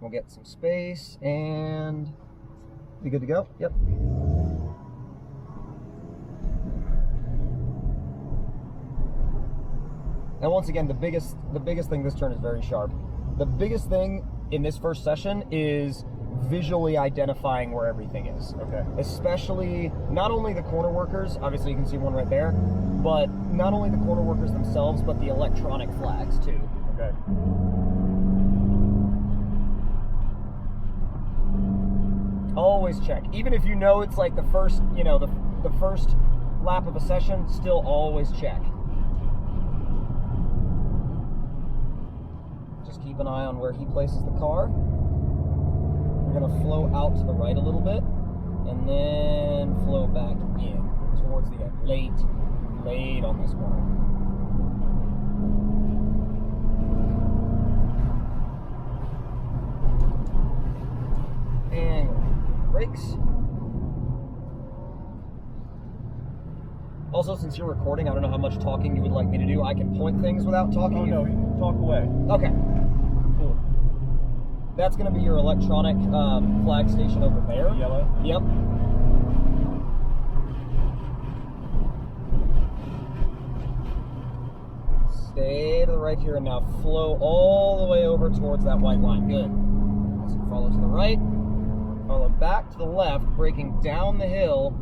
We'll get some space and be good to go. Yep. And once again, the biggest thing, this turn is very sharp. The biggest thing in this first session is visually identifying where everything is. Okay. Especially, not only the corner workers, obviously you can see one right there, but not only the corner workers themselves, but the electronic flags too. Okay. Always check. Even if you know it's like the first, you know, the first lap of a session, still always check. Just keep an eye on where he places the car. We're going to flow out to the right a little bit, and then flow back in towards the end. Late on this corner. And brakes. Also, since you're recording, I don't know how much talking you would like me to do. I can point things without talking. Oh, no, you talk away. Okay. Cool. That's going to be your electronic flag station over there. Yellow? Yep. Stay to the right here and now flow all the way over towards that white line. Good. So follow to the right, follow back to the left, braking down the hill,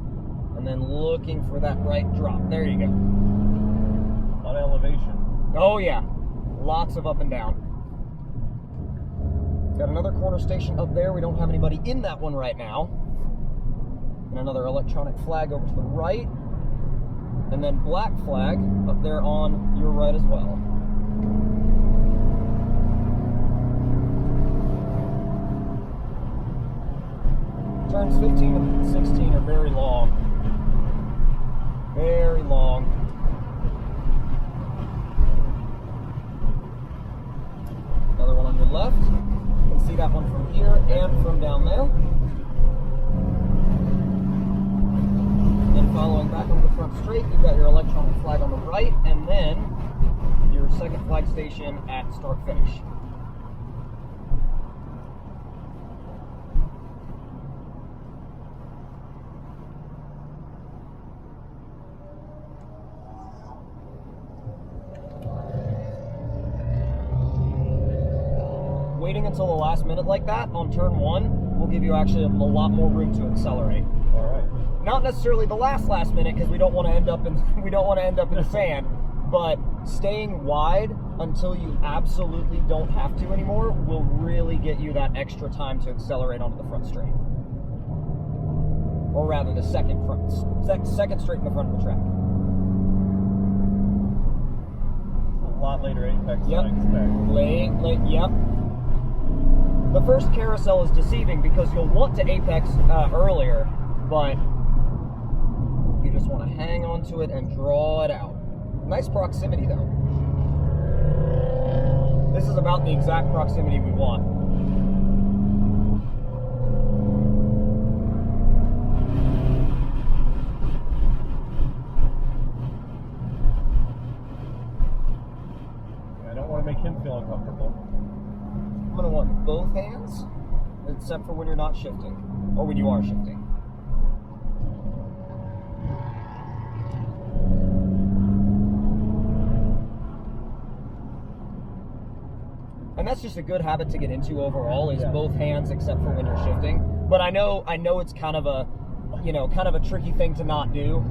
and then looking for that right drop. There you go. On elevation. Oh yeah, lots of up and down. Got another corner station up there. We don't have anybody in that one right now. And another electronic flag over to the right. And then black flag up there on your right as well. Turns 15 and 16 are very long. Very long. Another one on your left. You can see that one from here and from down there. Then following back over the front straight, you've got your electronic flag on the right, and then your second flag station at start finish. Waiting until the last minute like that on turn one will give you actually a lot more room to accelerate. All right. Not necessarily the last minute, because we don't want to end up in the sand, but staying wide until you absolutely don't have to anymore will really get you that extra time to accelerate onto the front straight, or rather the second straight in the front of the track. A lot later apex Yep. than I expect. Late. Yep. The first carousel is deceiving because you'll want to apex earlier, but you just want to hang on to it and draw it out. Nice proximity though. This is about the exact proximity we want. I don't want to make him feel uncomfortable. I'm going to want both hands, except for when you're not shifting, or when you are shifting. And that's just a good habit to get into overall, is both hands except for when you're shifting. But I know it's kind of a tricky thing to not do.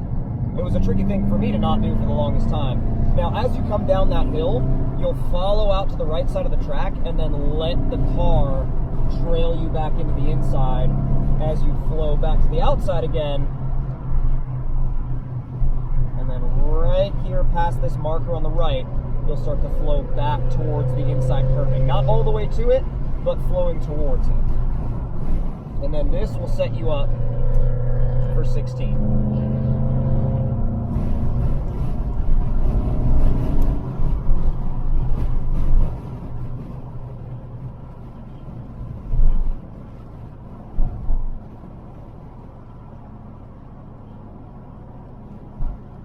It was a tricky thing for me to not do for the longest time. Now, as you come down that hill, you'll follow out to the right side of the track and then let the car trail you back into the inside as you flow back to the outside again. And then right here past this marker on the right, you'll start to flow back towards the inside curving. Not all the way to it, but flowing towards it. And then this will set you up for 16.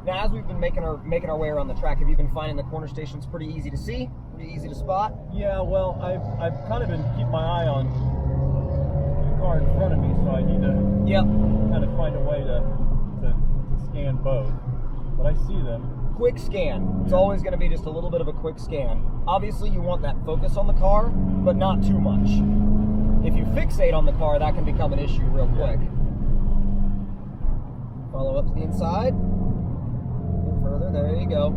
Now, as we've been making our way around the track, have you been finding the corner stations pretty easy to see? pretty easy to spot. Yeah, well, I've kind of been keeping my eye on the car in front of me, so I need to kind of find a way to scan both. But I see them. Quick scan. It's always going to be just a little bit of a quick scan. Obviously, you want that focus on the car, but not too much. If you fixate on the car, that can become an issue real quick. Follow up to the inside. A bit further. There you go.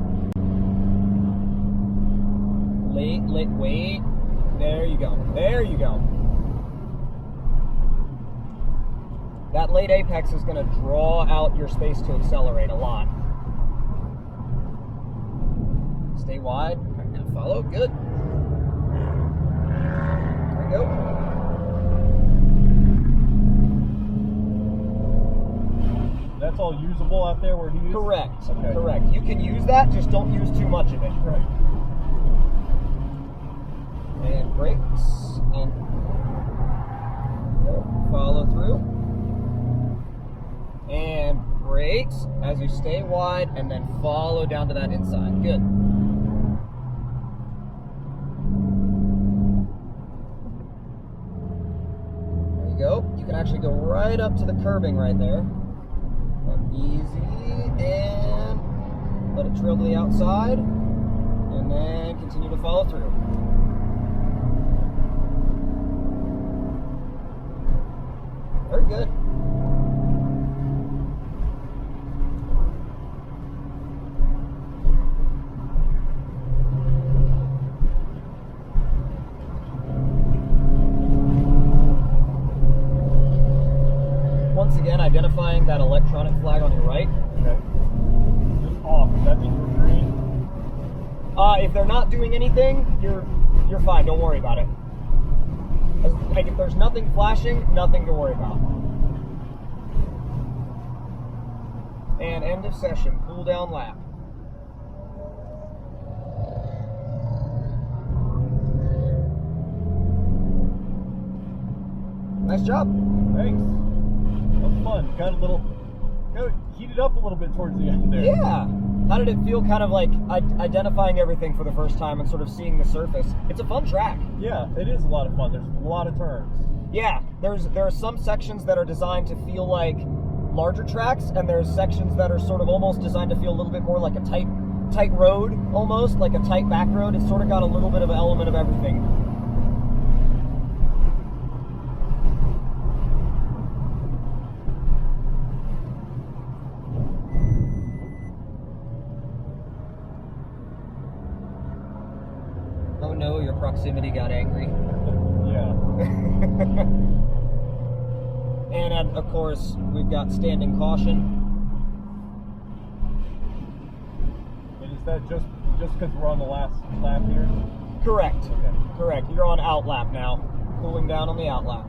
Wait. There you go. There you go. That late apex is going to draw out your space to accelerate a lot. Stay wide and follow. Good. There you go. That's all usable out there where he is? Correct. Okay. Correct. You can use that, just don't use too much of it. Right. And brakes. And follow through. And brakes as you stay wide and then follow down to that inside. Good. There you go. You can actually go right up to the curbing right there. Easy, and let it trail to the outside, and then continue to follow through. Very good. Once again, identifying that electronic flag on your right. Okay. Just off. Does that mean we're green? If they're not doing anything, you're fine. Don't worry about it. Like if there's nothing flashing, nothing to worry about. And end of session. Cool down lap. Nice job. Thanks. That was fun. Got heated up a little bit towards the end there. Yeah. How did it feel kind of like identifying everything for the first time and sort of seeing the surface? It's a fun track. Yeah, it is a lot of fun. There's a lot of turns. Yeah, there are some sections that are designed to feel like larger tracks, and there's sections that are sort of almost designed to feel a little bit more like a tight road, almost like a tight back road. It's sort of got a little bit of an element of everything. Oh no, your proximity got angry. Yeah. And of course, we've got standing caution. And is that just because we're on the last lap here? Correct. Okay. Correct. You're on out lap now. Cooling down on the out lap.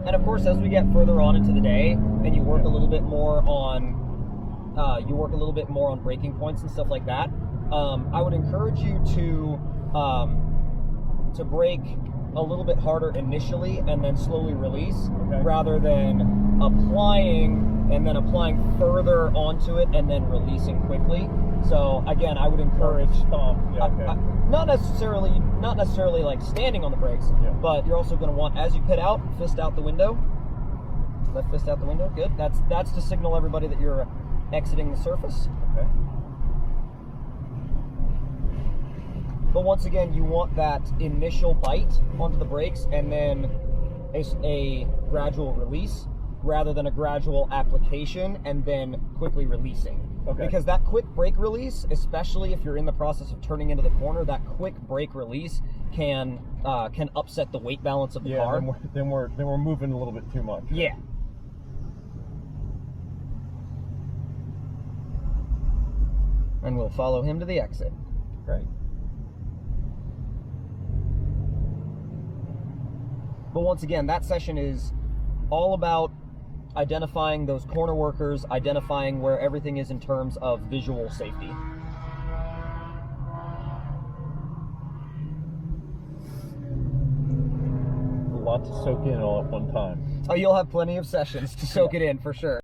And of course, as we get further on into the day, and you work a little bit more on braking points and stuff like that, I would encourage you to brake a little bit harder initially and then slowly release, rather than applying further onto it and then releasing quickly. So again, I would encourage not necessarily like standing on the brakes, but you're also going to want, as you pit out, fist out the window. Left fist out the window. Good. That's to signal everybody that you're exiting the surface. Okay. But once again, you want that initial bite onto the brakes and then a gradual release, rather than a gradual application and then quickly releasing. Okay. Because that quick brake release, especially if you're in the process of turning into the corner, that quick brake release can upset the weight balance of the car. Then we're moving a little bit too much. Yeah. And we'll follow him to the exit. Great. But once again, that session is all about identifying those corner workers, identifying where everything is in terms of visual safety. lot to soak in all at one time. Oh, you'll have plenty of sessions to soak it in for sure.